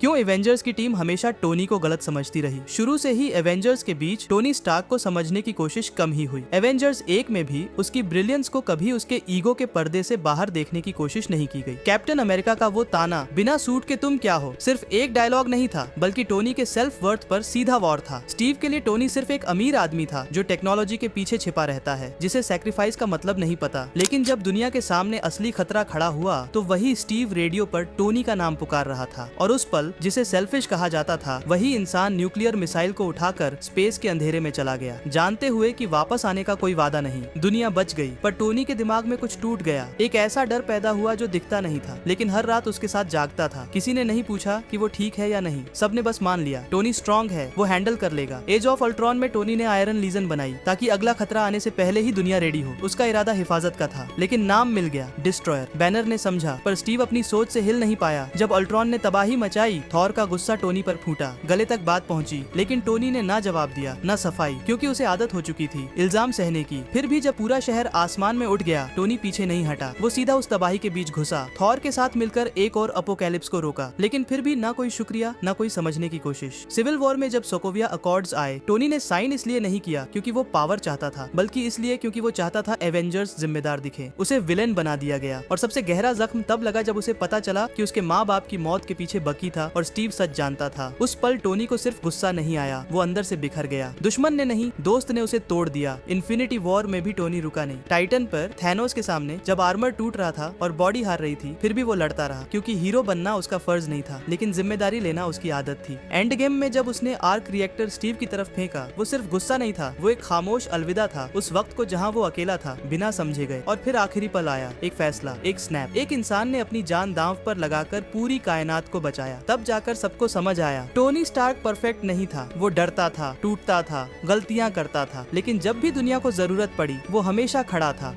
क्यों एवेंजर्स की टीम हमेशा टोनी को गलत समझती रही। शुरू से ही एवेंजर्स के बीच टोनी स्टार्क को समझने की कोशिश कम ही हुई। एवेंजर्स 1 में भी उसकी ब्रिलियंस को कभी उसके ईगो के पर्दे से बाहर देखने की कोशिश नहीं की गई। कैप्टन अमेरिका का वो ताना, बिना सूट के तुम क्या हो, सिर्फ एक डायलॉग नहीं था, बल्कि टोनी के सेल्फ वर्थ पर सीधा वॉर था। स्टीव के लिए टोनी सिर्फ एक अमीर आदमी था जो टेक्नोलॉजी के पीछे छिपा रहता है, जिसे सैक्रिफाइस का मतलब नहीं पता। लेकिन जब दुनिया के सामने असली खतरा खड़ा हुआ तो वही स्टीव रेडियो पर टोनी का नाम पुकार रहा था। और उस पल जिसे सेल्फिश कहा जाता था, वही इंसान न्यूक्लियर मिसाइल को उठाकर स्पेस के अंधेरे में चला गया, जानते हुए कि वापस आने का कोई वादा नहीं। दुनिया बच गई, पर टोनी के दिमाग में कुछ टूट गया। एक ऐसा डर पैदा हुआ जो दिखता नहीं था, लेकिन हर रात उसके साथ जागता था। किसी ने नहीं पूछा कि वो ठीक है या नहीं, सबने बस मान लिया टोनी स्ट्रांग है, वो हैंडल कर लेगा। एज ऑफ अल्ट्रॉन में टोनी ने आयरन लीजन बनाई ताकि अगला खतरा आने से पहले ही दुनिया रेडी हो। उसका इरादा हिफाजत का था, लेकिन नाम मिल गया डिस्ट्रॉयर। बैनर ने समझा, पर स्टीव अपनी सोच से हिल नहीं पाया। जब अल्ट्रॉन ने तबाही मचाई, थॉर का गुस्सा टोनी पर फूटा। गले तक बात पहुंची, लेकिन टोनी ने ना जवाब दिया ना सफाई, क्योंकि उसे आदत हो चुकी थी इल्जाम सहने की। फिर भी जब पूरा शहर आसमान में उठ गया, टोनी पीछे नहीं हटा। वो सीधा उस तबाही के बीच घुसा, थॉर के साथ मिलकर एक और अपोकैलिप्स को रोका। लेकिन फिर भी ना कोई शुक्रिया, ना कोई समझने की कोशिश। सिविल वॉर में जब सोकोविया अकॉर्ड्स आए, टोनी ने साइन इसलिए नहीं किया क्योंकि वो पावर चाहता था, बल्कि इसलिए क्योंकि वो चाहता था एवेंजर्स जिम्मेदार दिखे। उसे विलेन बना दिया गया, और सबसे गहरा जख्म तब लगा जब उसे पता चला कि उसके माँ बाप की मौत के पीछे बकी था और स्टीव सच जानता था। उस पल टोनी को सिर्फ गुस्सा नहीं आया, वो अंदर से बिखर गया। दुश्मन ने नहीं, दोस्त ने उसे तोड़ दिया। इन्फिनिटी वॉर में भी टोनी रुका नहीं। टाइटन पर थैनोस के सामने जब आर्मर टूट रहा था और बॉडी हार रही थी, फिर भी वो लड़ता रहा, क्योंकि हीरो बनना उसका फर्ज नहीं था, लेकिन जिम्मेदारी लेना उसकी आदत थी। एंड गेम में जब उसने आर्क रिएक्टर स्टीव की तरफ फेंका, वो सिर्फ गुस्सा नहीं था, वो एक खामोश अलविदा था उस वक्त को जहाँ वो अकेला था, बिना समझे गए। और फिर आखिरी पल आया, एक फैसला, एक स्नैप। एक इंसान ने अपनी जान दांव पर लगाकर पूरी कायनात को बचाया। तब जाकर सबको समझ आया, टोनी स्टार्क परफेक्ट नहीं था। वो डरता था, टूटता था, गलतियां करता था, लेकिन जब भी दुनिया को जरूरत पड़ी, वो हमेशा खड़ा था।